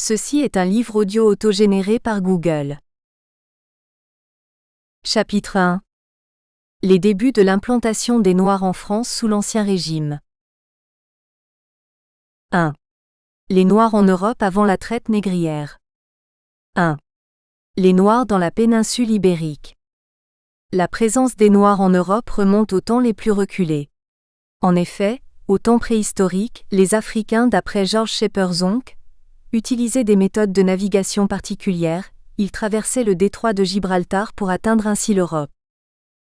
Ceci est un livre audio autogénéré par Google. Chapitre 1. Les débuts de l'implantation des Noirs en France sous l'Ancien Régime. 1. Les Noirs en Europe avant la traite négrière. 1. Les Noirs dans la péninsule ibérique. La présence des Noirs en Europe remonte aux temps les plus reculés. En effet, au temps préhistorique, les Africains, d'après George Shepherd-Zonk, utilisaient des méthodes de navigation particulières. Ils traversaient le détroit de Gibraltar pour atteindre ainsi l'Europe.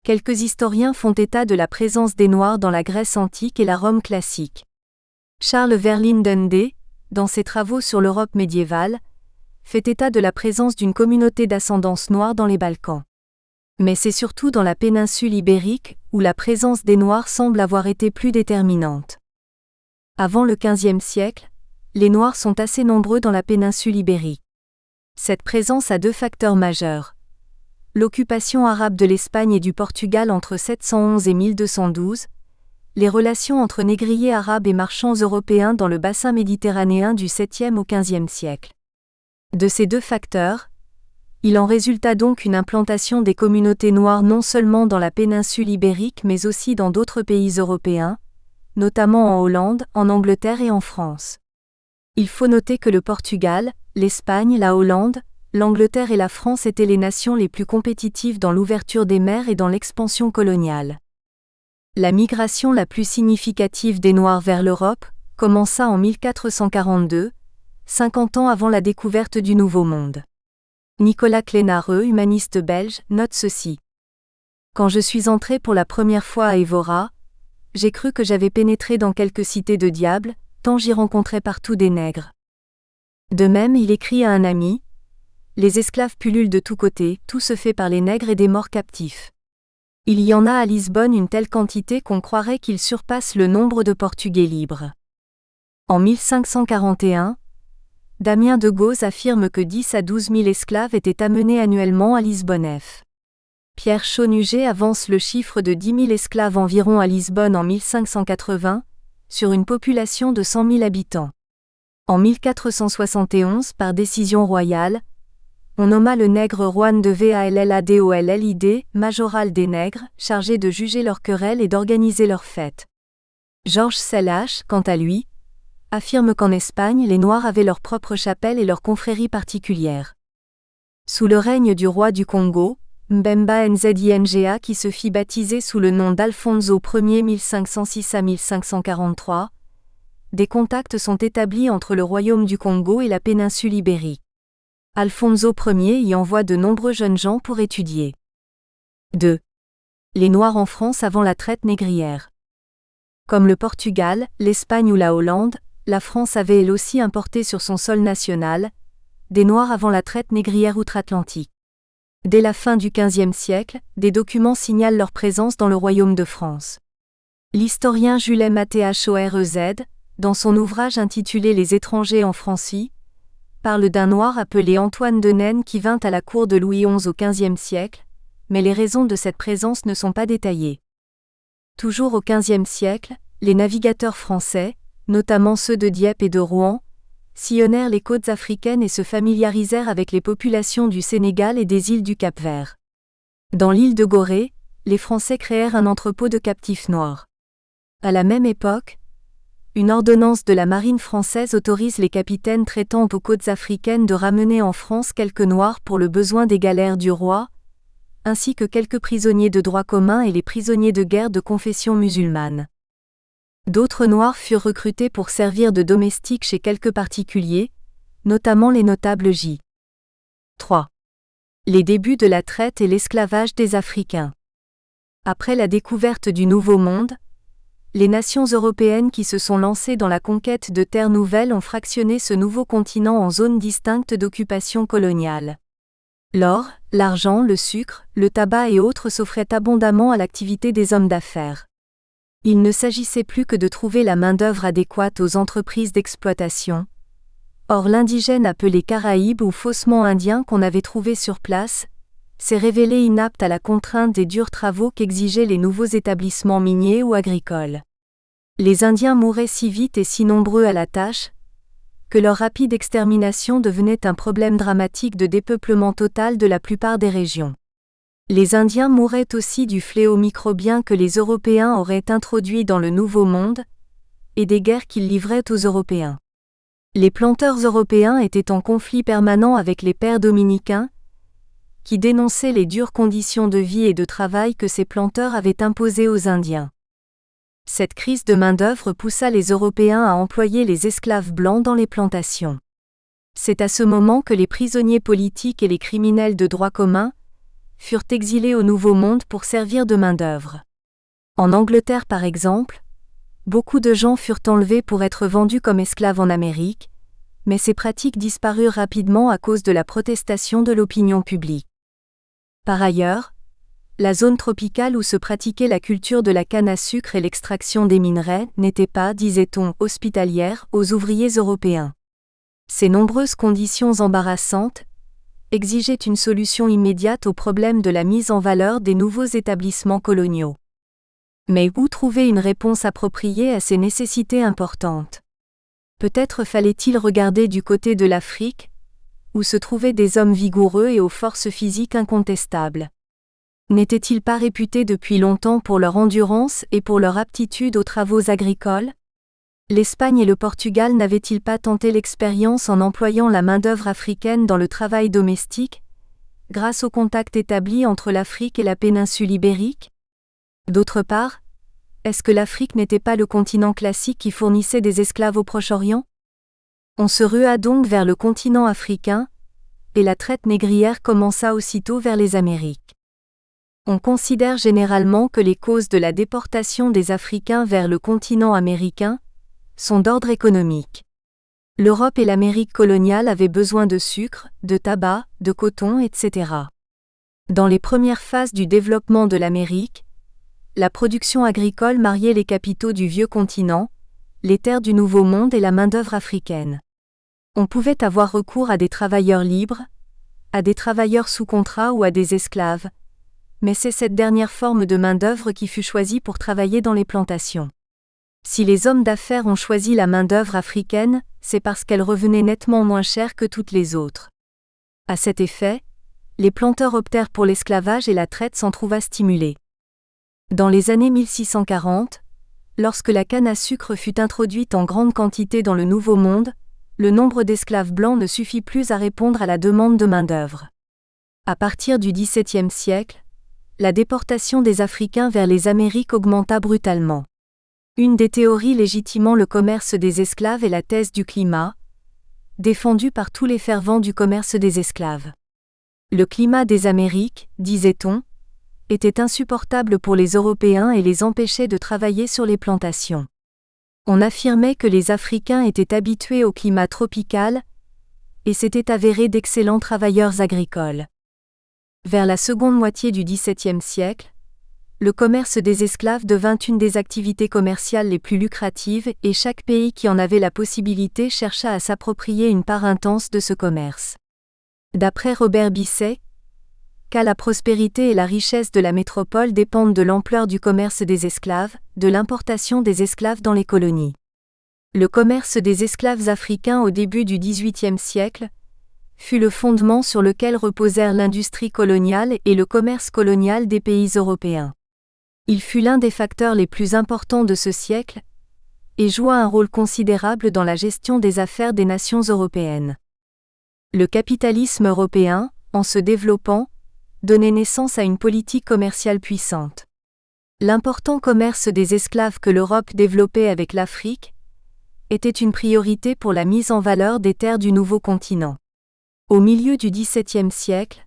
Quelques historiens font état de la présence des Noirs dans la Grèce antique et la Rome classique. Charles Verlyn Dundee, dans ses travaux sur l'Europe médiévale, fait état de la présence d'une communauté d'ascendance noire dans les Balkans. Mais c'est surtout dans la péninsule ibérique où la présence des Noirs semble avoir été plus déterminante. Avant le XVe siècle, les Noirs sont assez nombreux dans la péninsule ibérique. Cette présence a deux facteurs majeurs. L'occupation arabe de l'Espagne et du Portugal entre 711 et 1212, les relations entre négriers arabes et marchands européens dans le bassin méditerranéen du 7e au 15e siècle. De ces deux facteurs, il en résulta donc une implantation des communautés noires non seulement dans la péninsule ibérique mais aussi dans d'autres pays européens, notamment en Hollande, en Angleterre et en France. Il faut noter que le Portugal, l'Espagne, la Hollande, l'Angleterre et la France étaient les nations les plus compétitives dans l'ouverture des mers et dans l'expansion coloniale. La migration la plus significative des Noirs vers l'Europe commença en 1442, 50 ans avant la découverte du Nouveau Monde. Nicolas Clénareux, humaniste belge, note ceci. Quand je suis entré pour la première fois à Évora, j'ai cru que j'avais pénétré dans quelques cités de diables, tant j'y rencontrais partout des nègres. De même, il écrit à un ami, « Les esclaves pullulent de tous côtés, tout se fait par les nègres et des morts captifs. Il y en a à Lisbonne une telle quantité qu'on croirait qu'ils surpassent le nombre de Portugais libres. » En 1541, Damien de Gauze affirme que 10 à 12 000 esclaves étaient amenés annuellement à Lisbonne. Pierre Chaunuget avance le chiffre de 10 000 esclaves environ à Lisbonne en 1580, sur une population de 100 000 habitants. En 1471, par décision royale, on nomma le nègre Juan de Valladolid, majoral des nègres, chargé de juger leurs querelles et d'organiser leurs fêtes. Georges Selache, quant à lui, affirme qu'en Espagne les Noirs avaient leur propre chapelle et leur confrérie particulière. Sous le règne du roi du Congo, Mbemba Nzinga qui se fit baptiser sous le nom d'Alfonso Ier 1506 à 1543, des contacts sont établis entre le royaume du Congo et la péninsule ibérique. Alfonso Ier y envoie de nombreux jeunes gens pour étudier. 2. Les Noirs en France avant la traite négrière. Comme le Portugal, l'Espagne ou la Hollande, la France avait elle aussi importé sur son sol national des Noirs avant la traite négrière outre-Atlantique. Dès la fin du XVe siècle, des documents signalent leur présence dans le royaume de France. L'historien Jules Mathorez, dans son ouvrage intitulé Les étrangers en Francie, parle d'un Noir appelé Antoine de Nesne qui vint à la cour de Louis XI au XVe siècle, mais les raisons de cette présence ne sont pas détaillées. Toujours au XVe siècle, les navigateurs français, notamment ceux de Dieppe et de Rouen, sillonnèrent les côtes africaines et se familiarisèrent avec les populations du Sénégal et des îles du Cap-Vert. Dans l'île de Gorée, les Français créèrent un entrepôt de captifs noirs. À la même époque, une ordonnance de la marine française autorise les capitaines traitant aux côtes africaines de ramener en France quelques Noirs pour le besoin des galères du roi, ainsi que quelques prisonniers de droit commun et les prisonniers de guerre de confession musulmane. D'autres Noirs furent recrutés pour servir de domestiques chez quelques particuliers, notamment les notables J. 3. Les débuts de la traite et l'esclavage des Africains. Après la découverte du Nouveau Monde, les nations européennes qui se sont lancées dans la conquête de terres nouvelles ont fractionné ce nouveau continent en zones distinctes d'occupation coloniale. L'or, l'argent, le sucre, le tabac et autres s'offraient abondamment à l'activité des hommes d'affaires. Il ne s'agissait plus que de trouver la main-d'œuvre adéquate aux entreprises d'exploitation. Or l'indigène appelé Caraïbe ou faussement indien qu'on avait trouvé sur place, s'est révélé inapte à la contrainte des durs travaux qu'exigeaient les nouveaux établissements miniers ou agricoles. Les Indiens mouraient si vite et si nombreux à la tâche, que leur rapide extermination devenait un problème dramatique de dépeuplement total de la plupart des régions. Les Indiens mouraient aussi du fléau microbien que les Européens auraient introduit dans le Nouveau Monde, et des guerres qu'ils livraient aux Européens. Les planteurs européens étaient en conflit permanent avec les pères dominicains, qui dénonçaient les dures conditions de vie et de travail que ces planteurs avaient imposées aux Indiens. Cette crise de main-d'œuvre poussa les Européens à employer les esclaves blancs dans les plantations. C'est à ce moment que les prisonniers politiques et les criminels de droit commun furent exilés au Nouveau Monde pour servir de main-d'œuvre. En Angleterre par exemple, beaucoup de gens furent enlevés pour être vendus comme esclaves en Amérique, mais ces pratiques disparurent rapidement à cause de la protestation de l'opinion publique. Par ailleurs, la zone tropicale où se pratiquait la culture de la canne à sucre et l'extraction des minerais n'était pas, disait-on, hospitalière aux ouvriers européens. Ces nombreuses conditions embarrassantes exigeaient une solution immédiate au problème de la mise en valeur des nouveaux établissements coloniaux. Mais où trouver une réponse appropriée à ces nécessités importantes? Peut-être fallait-il regarder du côté de l'Afrique, où se trouvaient des hommes vigoureux et aux forces physiques incontestables. N'étaient-ils pas réputés depuis longtemps pour leur endurance et pour leur aptitude aux travaux agricoles? L'Espagne et le Portugal n'avaient-ils pas tenté l'expérience en employant la main-d'œuvre africaine dans le travail domestique, grâce au contact établi entre l'Afrique et la péninsule ibérique? D'autre part, est-ce que l'Afrique n'était pas le continent classique qui fournissait des esclaves au Proche-Orient? On se rua donc vers le continent africain, et la traite négrière commença aussitôt vers les Amériques. On considère généralement que les causes de la déportation des Africains vers le continent américain sont d'ordre économique. L'Europe et l'Amérique coloniale avaient besoin de sucre, de tabac, de coton, etc. Dans les premières phases du développement de l'Amérique, la production agricole mariait les capitaux du vieux continent, les terres du Nouveau Monde et la main-d'œuvre africaine. On pouvait avoir recours à des travailleurs libres, à des travailleurs sous contrat ou à des esclaves, mais c'est cette dernière forme de main-d'œuvre qui fut choisie pour travailler dans les plantations. Si les hommes d'affaires ont choisi la main-d'œuvre africaine, c'est parce qu'elle revenait nettement moins chère que toutes les autres. À cet effet, les planteurs optèrent pour l'esclavage et la traite s'en trouva stimulée. Dans les années 1640, lorsque la canne à sucre fut introduite en grande quantité dans le Nouveau Monde, le nombre d'esclaves blancs ne suffit plus à répondre à la demande de main-d'œuvre. À partir du XVIIe siècle, la déportation des Africains vers les Amériques augmenta brutalement. Une des théories légitimant le commerce des esclaves est la thèse du climat, défendue par tous les fervents du commerce des esclaves. Le climat des Amériques, disait-on, était insupportable pour les Européens et les empêchait de travailler sur les plantations. On affirmait que les Africains étaient habitués au climat tropical et s'étaient avérés d'excellents travailleurs agricoles. Vers la seconde moitié du XVIIe siècle, le commerce des esclaves devint une des activités commerciales les plus lucratives et chaque pays qui en avait la possibilité chercha à s'approprier une part intense de ce commerce. D'après Robert Bisset, car la prospérité et la richesse de la métropole dépendent de l'ampleur du commerce des esclaves, de l'importation des esclaves dans les colonies. Le commerce des esclaves africains au début du XVIIIe siècle fut le fondement sur lequel reposèrent l'industrie coloniale et le commerce colonial des pays européens. Il fut l'un des facteurs les plus importants de ce siècle et joua un rôle considérable dans la gestion des affaires des nations européennes. Le capitalisme européen, en se développant, donnait naissance à une politique commerciale puissante. L'important commerce des esclaves que l'Europe développait avec l'Afrique était une priorité pour la mise en valeur des terres du nouveau continent. Au milieu du XVIIe siècle,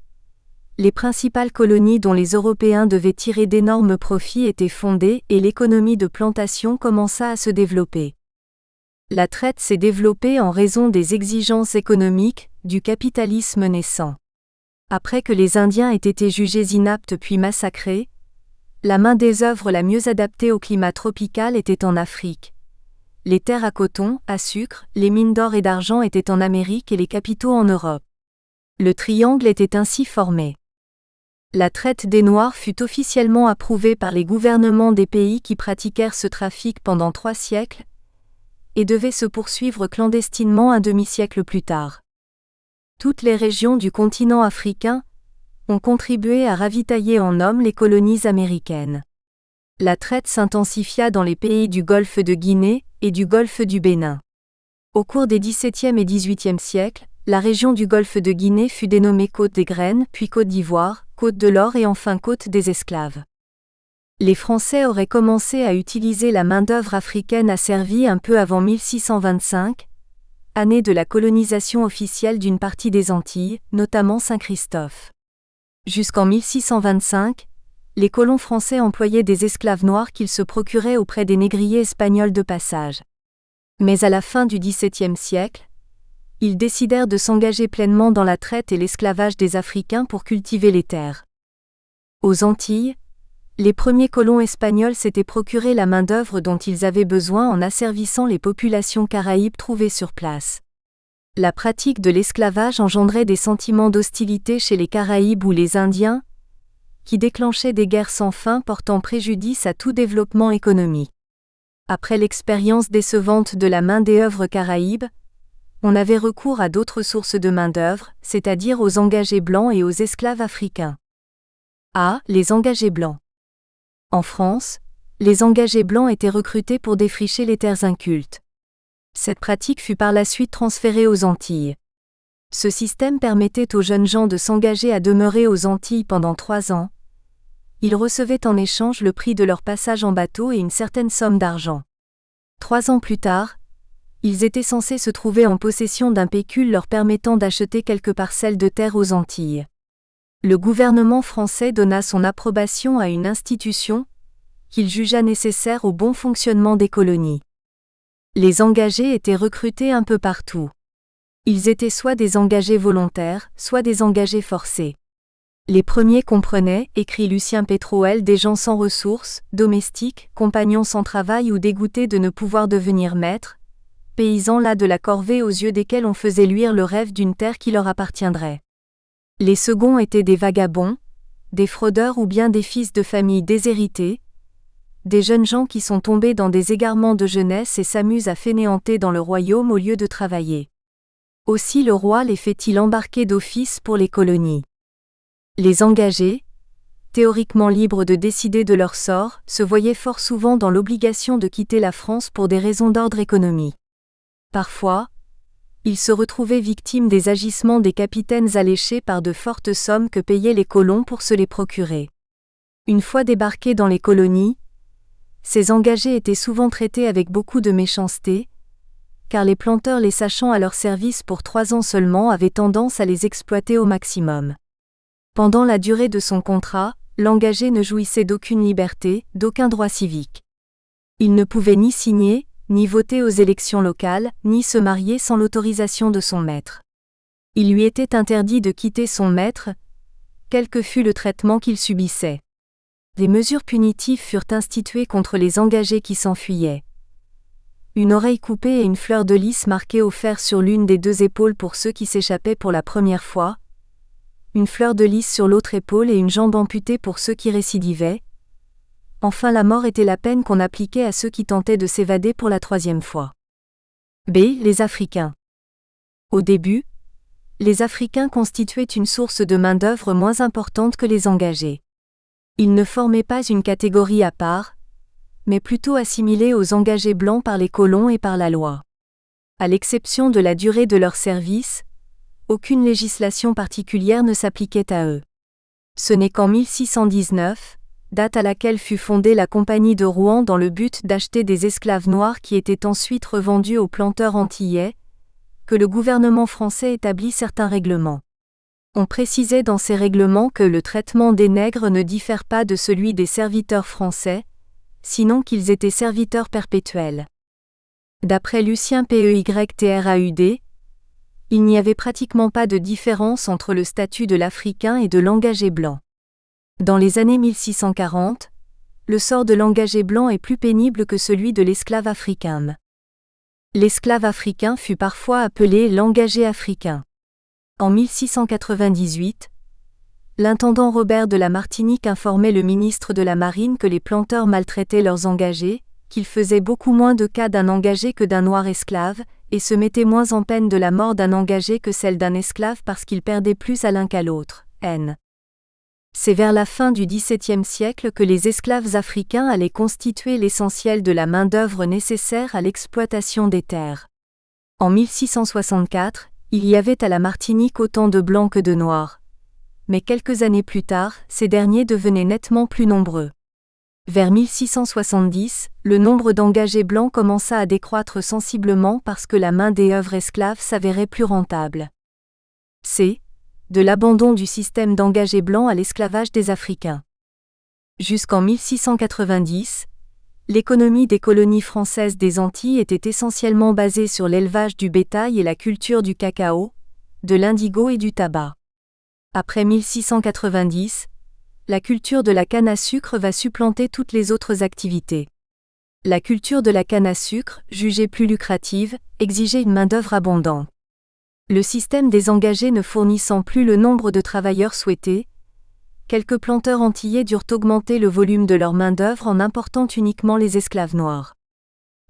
les principales colonies dont les Européens devaient tirer d'énormes profits étaient fondées et l'économie de plantation commença à se développer. La traite s'est développée en raison des exigences économiques du capitalisme naissant. Après que les Indiens aient été jugés inaptes puis massacrés, la main-d'œuvre la mieux adaptée au climat tropical était en Afrique. Les terres à coton, à sucre, les mines d'or et d'argent étaient en Amérique et les capitaux en Europe. Le triangle était ainsi formé. La traite des Noirs fut officiellement approuvée par les gouvernements des pays qui pratiquèrent ce trafic pendant 3 siècles, et devait se poursuivre clandestinement un demi-siècle plus tard. Toutes les régions du continent africain ont contribué à ravitailler en hommes les colonies américaines. La traite s'intensifia dans les pays du golfe de Guinée et du golfe du Bénin. Au cours des XVIIe et XVIIIe siècles, la région du golfe de Guinée fut dénommée Côte des Graines, puis Côte d'Ivoire, Côte de l'Or et enfin Côte des Esclaves. Les Français auraient commencé à utiliser la main-d'œuvre africaine asservie un peu avant 1625, année de la colonisation officielle d'une partie des Antilles, notamment Saint-Christophe. Jusqu'en 1625, les colons français employaient des esclaves noirs qu'ils se procuraient auprès des négriers espagnols de passage. Mais à la fin du XVIIe siècle, ils décidèrent de s'engager pleinement dans la traite et l'esclavage des Africains pour cultiver les terres. Aux Antilles, les premiers colons espagnols s'étaient procuré la main-d'œuvre dont ils avaient besoin en asservissant les populations caraïbes trouvées sur place. La pratique de l'esclavage engendrait des sentiments d'hostilité chez les Caraïbes ou les Indiens, qui déclenchaient des guerres sans fin portant préjudice à tout développement économique. Après l'expérience décevante de la main-d'œuvre caraïbe, on avait recours à d'autres sources de main-d'œuvre, c'est-à-dire aux engagés blancs et aux esclaves africains. A. Les engagés blancs. En France, les engagés blancs étaient recrutés pour défricher les terres incultes. Cette pratique fut par la suite transférée aux Antilles. Ce système permettait aux jeunes gens de s'engager à demeurer aux Antilles pendant 3 ans. Ils recevaient en échange le prix de leur passage en bateau et une certaine somme d'argent. 3 ans plus tard, ils étaient censés se trouver en possession d'un pécule leur permettant d'acheter quelques parcelles de terre aux Antilles. Le gouvernement français donna son approbation à une institution qu'il jugea nécessaire au bon fonctionnement des colonies. Les engagés étaient recrutés un peu partout. Ils étaient soit des engagés volontaires, soit des engagés forcés. Les premiers comprenaient, écrit Lucien Pétroel, des gens sans ressources, domestiques, compagnons sans travail ou dégoûtés de ne pouvoir devenir maîtres, paysans las de la corvée aux yeux desquels on faisait luire le rêve d'une terre qui leur appartiendrait. Les seconds étaient des vagabonds, des fraudeurs ou bien des fils de familles déshéritées, des jeunes gens qui sont tombés dans des égarements de jeunesse et s'amusent à fainéanter dans le royaume au lieu de travailler. Aussi le roi les fait-il embarquer d'office pour les colonies. Les engagés, théoriquement libres de décider de leur sort, se voyaient fort souvent dans l'obligation de quitter la France pour des raisons d'ordre économique. Parfois, ils se retrouvaient victimes des agissements des capitaines alléchés par de fortes sommes que payaient les colons pour se les procurer. Une fois débarqués dans les colonies, ces engagés étaient souvent traités avec beaucoup de méchanceté, car les planteurs les sachant à leur service pour 3 ans seulement avaient tendance à les exploiter au maximum. Pendant la durée de son contrat, l'engagé ne jouissait d'aucune liberté, d'aucun droit civique. Il ne pouvait ni signer, ni voter aux élections locales, ni se marier sans l'autorisation de son maître. Il lui était interdit de quitter son maître, quel que fût le traitement qu'il subissait. Des mesures punitives furent instituées contre les engagés qui s'enfuyaient. Une oreille coupée et une fleur de lys marquée au fer sur l'une des 2 épaules pour ceux qui s'échappaient pour la première fois, une fleur de lys sur l'autre épaule et une jambe amputée pour ceux qui récidivaient. Enfin, la mort était la peine qu'on appliquait à ceux qui tentaient de s'évader pour la 3e fois. B. Les Africains. Au début, les Africains constituaient une source de main-d'œuvre moins importante que les engagés. Ils ne formaient pas une catégorie à part, mais plutôt assimilés aux engagés blancs par les colons et par la loi. À l'exception de la durée de leur service, aucune législation particulière ne s'appliquait à eux. Ce n'est qu'en 1619, date à laquelle fut fondée la Compagnie de Rouen dans le but d'acheter des esclaves noirs qui étaient ensuite revendus aux planteurs antillais, que le gouvernement français établit certains règlements. On précisait dans ces règlements que le traitement des nègres ne diffère pas de celui des serviteurs français, sinon qu'ils étaient serviteurs perpétuels. D'après Lucien Peytraud, il n'y avait pratiquement pas de différence entre le statut de l'Africain et de l'engagé blanc. Dans les années 1640, le sort de l'engagé blanc est plus pénible que celui de l'esclave africain. L'esclave africain fut parfois appelé l'engagé africain. En 1698, l'intendant Robert de la Martinique informait le ministre de la Marine que les planteurs maltraitaient leurs engagés, qu'il faisait beaucoup moins de cas d'un engagé que d'un noir esclave, et se mettait moins en peine de la mort d'un engagé que celle d'un esclave parce qu'il perdait plus à l'un qu'à l'autre. N. C'est vers la fin du XVIIe siècle que les esclaves africains allaient constituer l'essentiel de la main-d'œuvre nécessaire à l'exploitation des terres. En 1664, il y avait à la Martinique autant de blancs que de noirs. Mais quelques années plus tard, ces derniers devenaient nettement plus nombreux. Vers 1670, le nombre d'engagés blancs commença à décroître sensiblement parce que la main-d'œuvre esclave s'avérait plus rentable. C. De l'abandon du système d'engagés blancs à l'esclavage des Africains. Jusqu'en 1690, l'économie des colonies françaises des Antilles était essentiellement basée sur l'élevage du bétail et la culture du cacao, de l'indigo et du tabac. Après 1690, la culture de la canne à sucre va supplanter toutes les autres activités. La culture de la canne à sucre, jugée plus lucrative, exigeait une main-d'œuvre abondante. Le système des engagés ne fournissant plus le nombre de travailleurs souhaités, quelques planteurs antillais durent augmenter le volume de leur main-d'œuvre en important uniquement les esclaves noirs.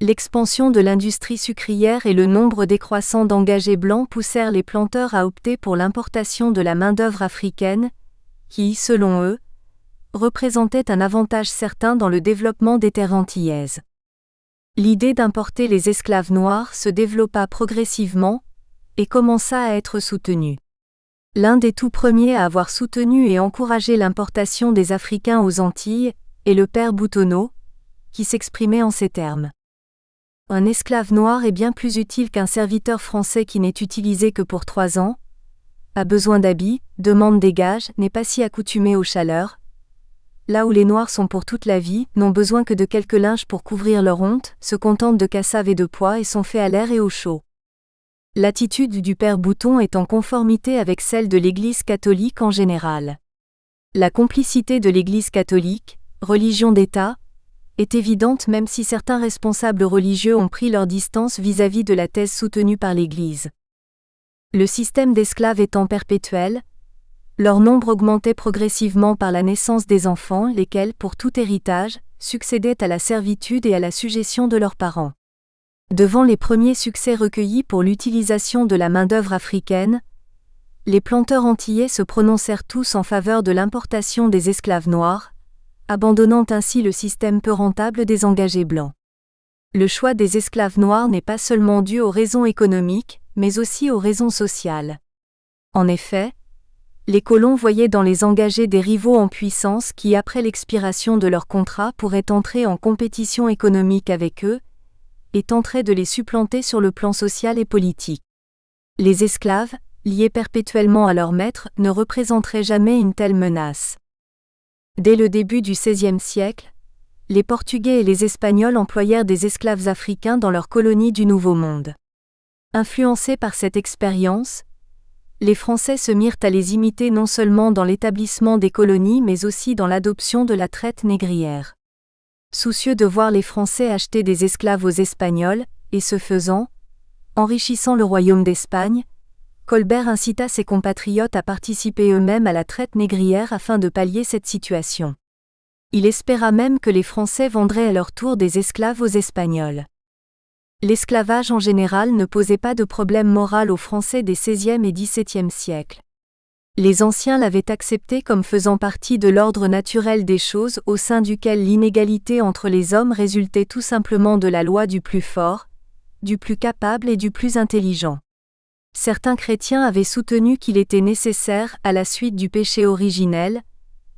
L'expansion de l'industrie sucrière et le nombre décroissant d'engagés blancs poussèrent les planteurs à opter pour l'importation de la main-d'œuvre africaine, qui, selon eux, représentait un avantage certain dans le développement des terres antillaises. L'idée d'importer les esclaves noirs se développa progressivement et commença à être soutenue. L'un des tout premiers à avoir soutenu et encouragé l'importation des Africains aux Antilles est le père Boutonneau, qui s'exprimait en ces termes. Un esclave noir est bien plus utile qu'un serviteur français qui n'est utilisé que pour 3 ans, a besoin d'habits, demande des gages, n'est pas si accoutumé aux chaleurs. Là où les Noirs sont pour toute la vie, n'ont besoin que de quelques linges pour couvrir leur honte, se contentent de cassave et de pois et sont faits à l'air et au chaud. L'attitude du père Bouton est en conformité avec celle de l'Église catholique en général. La complicité de l'Église catholique, religion d'État, est évidente même si certains responsables religieux ont pris leur distance vis-à-vis de la thèse soutenue par l'Église. Le système d'esclaves étant perpétuel, leur nombre augmentait progressivement par la naissance des enfants, lesquels, pour tout héritage, succédaient à la servitude et à la sujétion de leurs parents. Devant les premiers succès recueillis pour l'utilisation de la main-d'œuvre africaine, les planteurs antillais se prononcèrent tous en faveur de l'importation des esclaves noirs, abandonnant ainsi le système peu rentable des engagés blancs. Le choix des esclaves noirs n'est pas seulement dû aux raisons économiques, mais aussi aux raisons sociales. En effet, les colons voyaient dans les engagés des rivaux en puissance qui, après l'expiration de leur contrat, pourraient entrer en compétition économique avec eux, et tenteraient de les supplanter sur le plan social et politique. Les esclaves, liés perpétuellement à leur maître, ne représenteraient jamais une telle menace. Dès le début du XVIe siècle, les Portugais et les Espagnols employèrent des esclaves africains dans leurs colonies du Nouveau Monde. Influencés par cette expérience, les Français se mirent à les imiter non seulement dans l'établissement des colonies mais aussi dans l'adoption de la traite négrière. Soucieux de voir les Français acheter des esclaves aux Espagnols, et ce faisant, enrichissant le royaume d'Espagne, Colbert incita ses compatriotes à participer eux-mêmes à la traite négrière afin de pallier cette situation. Il espéra même que les Français vendraient à leur tour des esclaves aux Espagnols. L'esclavage en général ne posait pas de problème moral aux Français des XVIe et XVIIe siècles. Les anciens l'avaient accepté comme faisant partie de l'ordre naturel des choses au sein duquel l'inégalité entre les hommes résultait tout simplement de la loi du plus fort, du plus capable et du plus intelligent. Certains chrétiens avaient soutenu qu'il était nécessaire, à la suite du péché originel,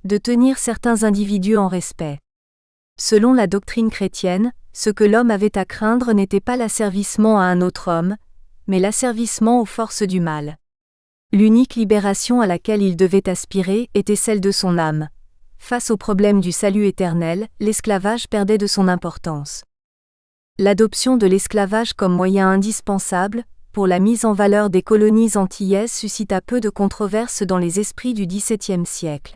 de tenir certains individus en respect. Selon la doctrine chrétienne, ce que l'homme avait à craindre n'était pas l'asservissement à un autre homme, mais l'asservissement aux forces du mal. L'unique libération à laquelle il devait aspirer était celle de son âme. Face au problème du salut éternel, l'esclavage perdait de son importance. L'adoption de l'esclavage comme moyen indispensable pour la mise en valeur des colonies antillaises suscita peu de controverses dans les esprits du XVIIe siècle.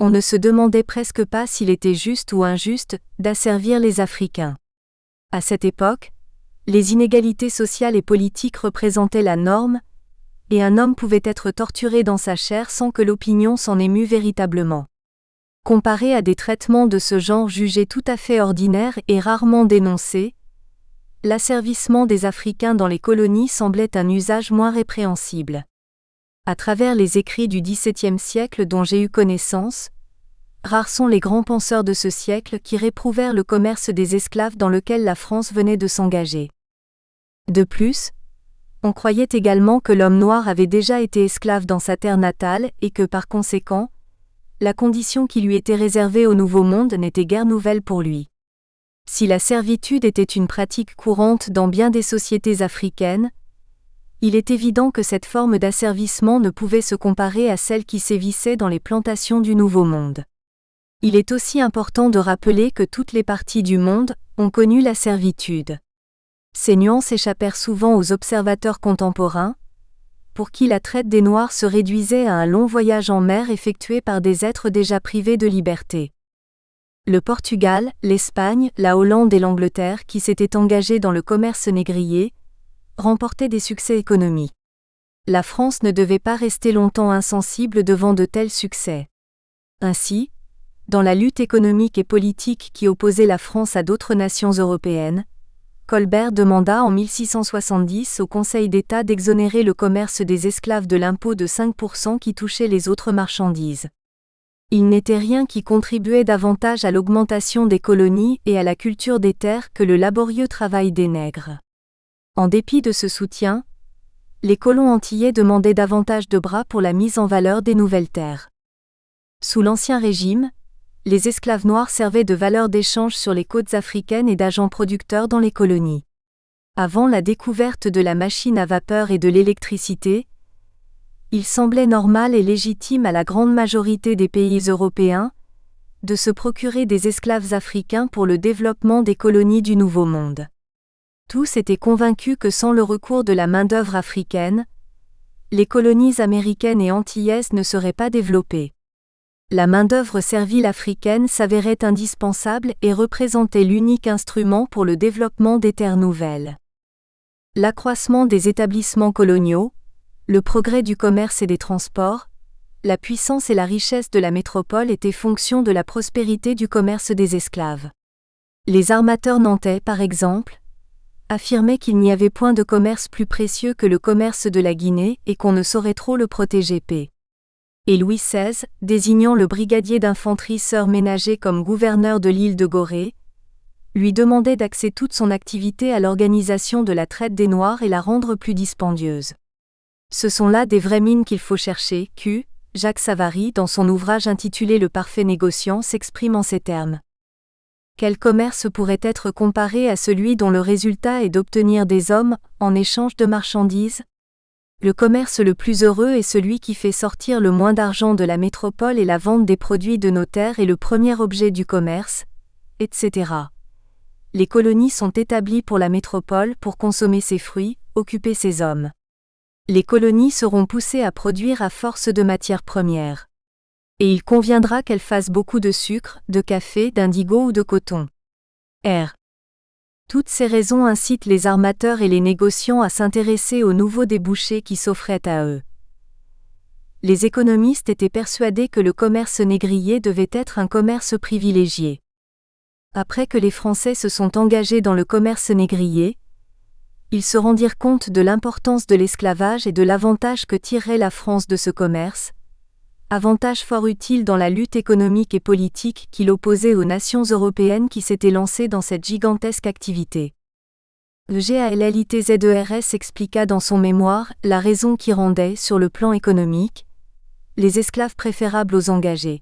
On ne se demandait presque pas s'il était juste ou injuste d'asservir les Africains. À cette époque, les inégalités sociales et politiques représentaient la norme, et un homme pouvait être torturé dans sa chair sans que l'opinion s'en émût véritablement. Comparé à des traitements de ce genre jugés tout à fait ordinaires et rarement dénoncés, l'asservissement des Africains dans les colonies semblait un usage moins répréhensible. À travers les écrits du XVIIe siècle dont j'ai eu connaissance, rares sont les grands penseurs de ce siècle qui réprouvèrent le commerce des esclaves dans lequel la France venait de s'engager. De plus, on croyait également que l'homme noir avait déjà été esclave dans sa terre natale et que par conséquent, la condition qui lui était réservée au Nouveau Monde n'était guère nouvelle pour lui. Si la servitude était une pratique courante dans bien des sociétés africaines, il est évident que cette forme d'asservissement ne pouvait se comparer à celle qui sévissait dans les plantations du Nouveau Monde. Il est aussi important de rappeler que toutes les parties du monde ont connu la servitude. Ces nuances échappèrent souvent aux observateurs contemporains, pour qui la traite des Noirs se réduisait à un long voyage en mer effectué par des êtres déjà privés de liberté. Le Portugal, l'Espagne, la Hollande et l'Angleterre, qui s'étaient engagés dans le commerce négrier, remportaient des succès économiques. La France ne devait pas rester longtemps insensible devant de tels succès. Ainsi, dans la lutte économique et politique qui opposait la France à d'autres nations européennes, Colbert demanda en 1670 au Conseil d'État d'exonérer le commerce des esclaves de l'impôt de 5% qui touchait les autres marchandises. Il n'était rien qui contribuait davantage à l'augmentation des colonies et à la culture des terres que le laborieux travail des nègres. En dépit de ce soutien, les colons antillais demandaient davantage de bras pour la mise en valeur des nouvelles terres. Sous l'Ancien Régime, les esclaves noirs servaient de valeur d'échange sur les côtes africaines et d'agents producteurs dans les colonies. Avant la découverte de la machine à vapeur et de l'électricité, il semblait normal et légitime à la grande majorité des pays européens de se procurer des esclaves africains pour le développement des colonies du Nouveau Monde. Tous étaient convaincus que sans le recours de la main-d'œuvre africaine, les colonies américaines et antillaises ne seraient pas développées. La main-d'œuvre servile africaine s'avérait indispensable et représentait l'unique instrument pour le développement des terres nouvelles. L'accroissement des établissements coloniaux, le progrès du commerce et des transports, la puissance et la richesse de la métropole étaient fonction de la prospérité du commerce des esclaves. Les armateurs nantais, par exemple, affirmaient qu'il n'y avait point de commerce plus précieux que le commerce de la Guinée et qu'on ne saurait trop le protéger. Et Louis XVI, désignant le brigadier d'infanterie Sir Ménager comme gouverneur de l'île de Gorée, lui demandait d'axer toute son activité à l'organisation de la traite des Noirs et la rendre plus dispendieuse. Ce sont là des vraies mines qu'il faut chercher. Jacques Savary, dans son ouvrage intitulé Le parfait négociant, s'exprime en ces termes. Quel commerce pourrait être comparé à celui dont le résultat est d'obtenir des hommes en échange de marchandises ? Le commerce le plus heureux est celui qui fait sortir le moins d'argent de la métropole et la vente des produits de nos terres est le premier objet du commerce, etc. Les colonies sont établies pour la métropole pour consommer ses fruits, occuper ses hommes. Les colonies seront poussées à produire à force de matières premières. Et il conviendra qu'elles fassent beaucoup de sucre, de café, d'indigo ou de coton. Toutes ces raisons incitent les armateurs et les négociants à s'intéresser aux nouveaux débouchés qui s'offraient à eux. Les économistes étaient persuadés que le commerce négrier devait être un commerce privilégié. Après que les Français se sont engagés dans le commerce négrier, ils se rendirent compte de l'importance de l'esclavage et de l'avantage que tirerait la France de ce commerce, avantage fort utile dans la lutte économique et politique qui l'opposait aux nations européennes qui s'étaient lancées dans cette gigantesque activité. Le GALLITZERS expliqua dans son mémoire la raison qui rendait, sur le plan économique, les esclaves préférables aux engagés.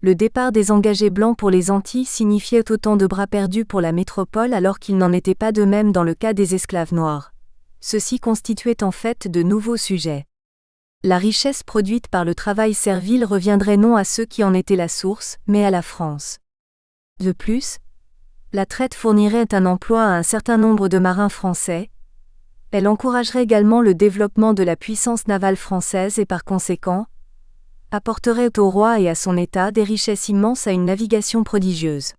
Le départ des engagés blancs pour les Antilles signifiait autant de bras perdus pour la métropole alors qu'il n'en était pas de même dans le cas des esclaves noirs. Ceux-ci constituaient en fait de nouveaux sujets. La richesse produite par le travail servile reviendrait non à ceux qui en étaient la source, mais à la France. De plus, la traite fournirait un emploi à un certain nombre de marins français. Elle encouragerait également le développement de la puissance navale française et par conséquent, apporterait au roi et à son État des richesses immenses à une navigation prodigieuse.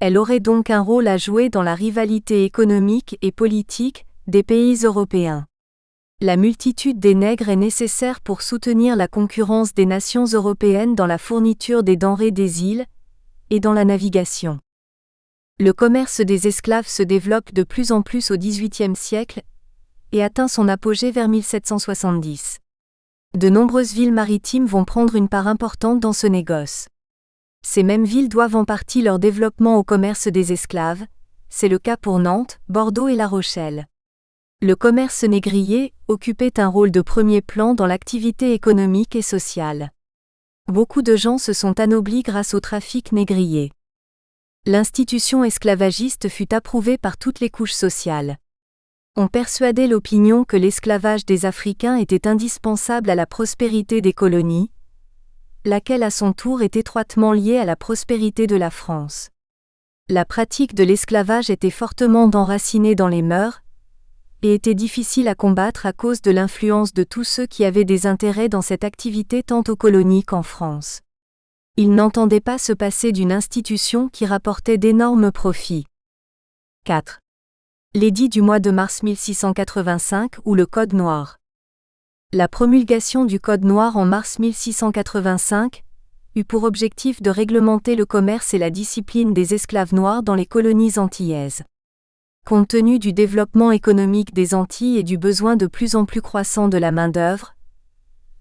Elle aurait donc un rôle à jouer dans la rivalité économique et politique des pays européens. La multitude des nègres est nécessaire pour soutenir la concurrence des nations européennes dans la fourniture des denrées des îles et dans la navigation. Le commerce des esclaves se développe de plus en plus au XVIIIe siècle et atteint son apogée vers 1770. De nombreuses villes maritimes vont prendre une part importante dans ce négoce. Ces mêmes villes doivent en partie leur développement au commerce des esclaves, c'est le cas pour Nantes, Bordeaux et La Rochelle. Le commerce négrier occupait un rôle de premier plan dans l'activité économique et sociale. Beaucoup de gens se sont anoblis grâce au trafic négrier. L'institution esclavagiste fut approuvée par toutes les couches sociales. On persuadait l'opinion que l'esclavage des Africains était indispensable à la prospérité des colonies, laquelle à son tour est étroitement liée à la prospérité de la France. La pratique de l'esclavage était fortement enracinée dans les mœurs, et était difficile à combattre à cause de l'influence de tous ceux qui avaient des intérêts dans cette activité tant aux colonies qu'en France. Ils n'entendaient pas se passer d'une institution qui rapportait d'énormes profits. 4. L'édit du mois de mars 1685 ou le Code noir. La promulgation du Code noir en mars 1685 eut pour objectif de réglementer le commerce et la discipline des esclaves noirs dans les colonies antillaises. Compte tenu du développement économique des Antilles et du besoin de plus en plus croissant de la main-d'œuvre,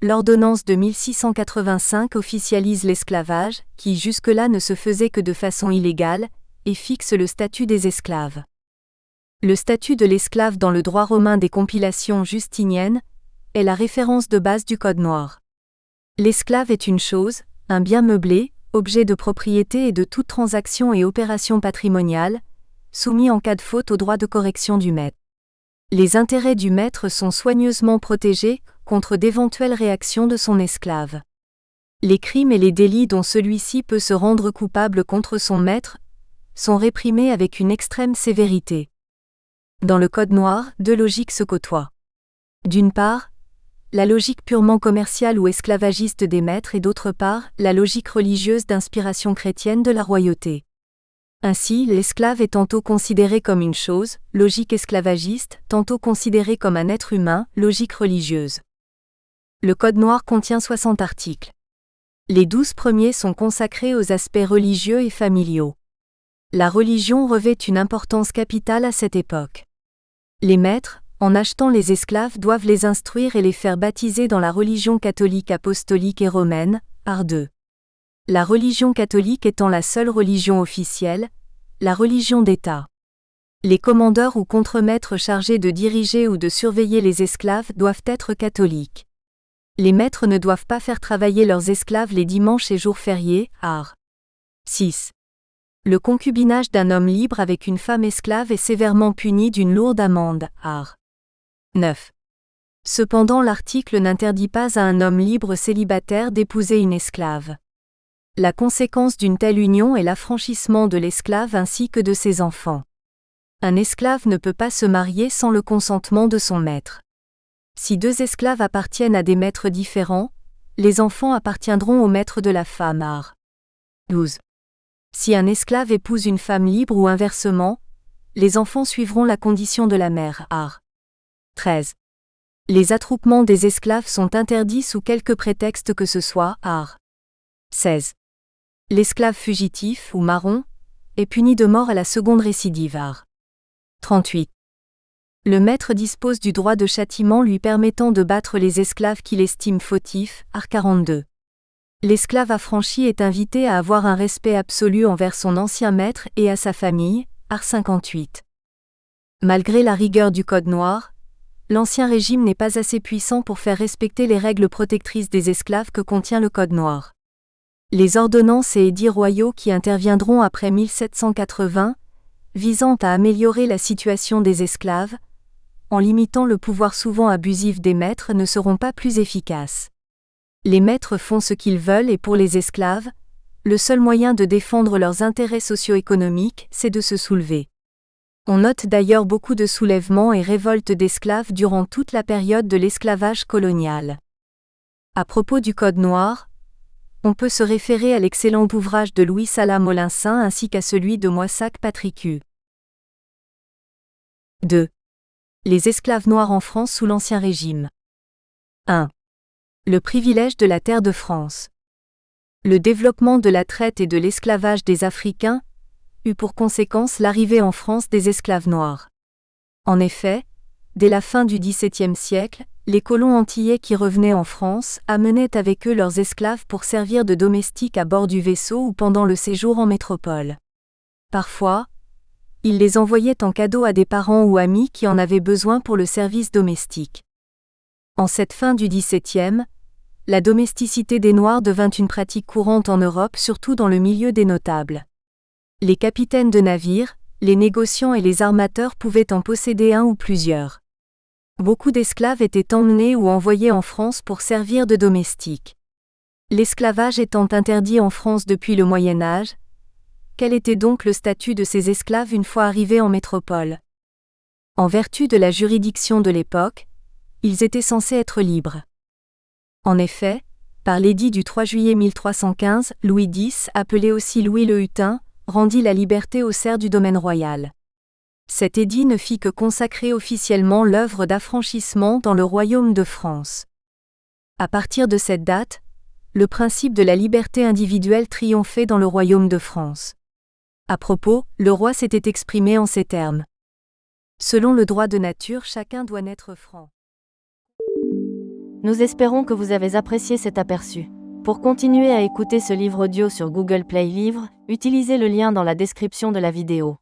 l'ordonnance de 1685 officialise l'esclavage, qui jusque-là ne se faisait que de façon illégale, et fixe le statut des esclaves. Le statut de l'esclave dans le droit romain des compilations justiniennes est la référence de base du Code noir. L'esclave est une chose, un bien meublé, objet de propriété et de toute transaction et opération patrimoniale, soumis en cas de faute au droit de correction du maître. Les intérêts du maître sont soigneusement protégés contre d'éventuelles réactions de son esclave. Les crimes et les délits dont celui-ci peut se rendre coupable contre son maître sont réprimés avec une extrême sévérité. Dans le Code noir, deux logiques se côtoient. D'une part, la logique purement commerciale ou esclavagiste des maîtres et d'autre part, la logique religieuse d'inspiration chrétienne de la royauté. Ainsi, l'esclave est tantôt considéré comme une chose, logique esclavagiste, tantôt considéré comme un être humain, logique religieuse. Le Code noir contient 60 articles. Les 12 premiers sont consacrés aux aspects religieux et familiaux. La religion revêt une importance capitale à cette époque. Les maîtres, en achetant les esclaves, doivent les instruire et les faire baptiser dans la religion catholique apostolique et romaine, art 2. La religion catholique étant la seule religion officielle, la religion d'État. Les commandeurs ou contremaîtres chargés de diriger ou de surveiller les esclaves doivent être catholiques. Les maîtres ne doivent pas faire travailler leurs esclaves les dimanches et jours fériés, art. 6. Le concubinage d'un homme libre avec une femme esclave est sévèrement puni d'une lourde amende, art. 9. Cependant l'article n'interdit pas à un homme libre célibataire d'épouser une esclave. La conséquence d'une telle union est l'affranchissement de l'esclave ainsi que de ses enfants. Un esclave ne peut pas se marier sans le consentement de son maître. Si deux esclaves appartiennent à des maîtres différents, les enfants appartiendront au maître de la femme, art. 12. Si un esclave épouse une femme libre ou inversement, les enfants suivront la condition de la mère, art. 13. Les attroupements des esclaves sont interdits sous quelque prétexte que ce soit, art. 16. L'esclave fugitif, ou marron, est puni de mort à la seconde récidive, art. 38. Le maître dispose du droit de châtiment lui permettant de battre les esclaves qu'il estime fautifs, art. 42. L'esclave affranchi est invité à avoir un respect absolu envers son ancien maître et à sa famille, art. 58. Malgré la rigueur du Code noir, l'Ancien Régime n'est pas assez puissant pour faire respecter les règles protectrices des esclaves que contient le Code noir. Les ordonnances et édits royaux qui interviendront après 1780, visant à améliorer la situation des esclaves, en limitant le pouvoir souvent abusif des maîtres, ne seront pas plus efficaces. Les maîtres font ce qu'ils veulent et pour les esclaves, le seul moyen de défendre leurs intérêts socio-économiques, c'est de se soulever. On note d'ailleurs beaucoup de soulèvements et révoltes d'esclaves durant toute la période de l'esclavage colonial. À propos du Code noir, on peut se référer à l'excellent ouvrage de Louis Sala Molincin ainsi qu'à celui de Moissac Patricus. 2. Les esclaves noirs en France sous l'Ancien Régime. 1. Le privilège de la terre de France. Le développement de la traite et de l'esclavage des Africains eut pour conséquence l'arrivée en France des esclaves noirs. En effet, dès la fin du XVIIe siècle, les colons antillais qui revenaient en France amenaient avec eux leurs esclaves pour servir de domestiques à bord du vaisseau ou pendant le séjour en métropole. Parfois, ils les envoyaient en cadeau à des parents ou amis qui en avaient besoin pour le service domestique. En cette fin du XVIIe, la domesticité des Noirs devint une pratique courante en Europe, surtout dans le milieu des notables. Les capitaines de navires, les négociants et les armateurs pouvaient en posséder un ou plusieurs. Beaucoup d'esclaves étaient emmenés ou envoyés en France pour servir de domestiques. L'esclavage étant interdit en France depuis le Moyen Âge, quel était donc le statut de ces esclaves une fois arrivés en métropole? En vertu de la juridiction de l'époque, ils étaient censés être libres. En effet, par l'édit du 3 juillet 1315, Louis X, appelé aussi Louis le Hutin, rendit la liberté aux serfs du domaine royal. Cet édit ne fit que consacrer officiellement l'œuvre d'affranchissement dans le royaume de France. À partir de cette date, le principe de la liberté individuelle triomphait dans le royaume de France. À propos, le roi s'était exprimé en ces termes. Selon le droit de nature, chacun doit naître franc. Nous espérons que vous avez apprécié cet aperçu. Pour continuer à écouter ce livre audio sur Google Play Livres, utilisez le lien dans la description de la vidéo.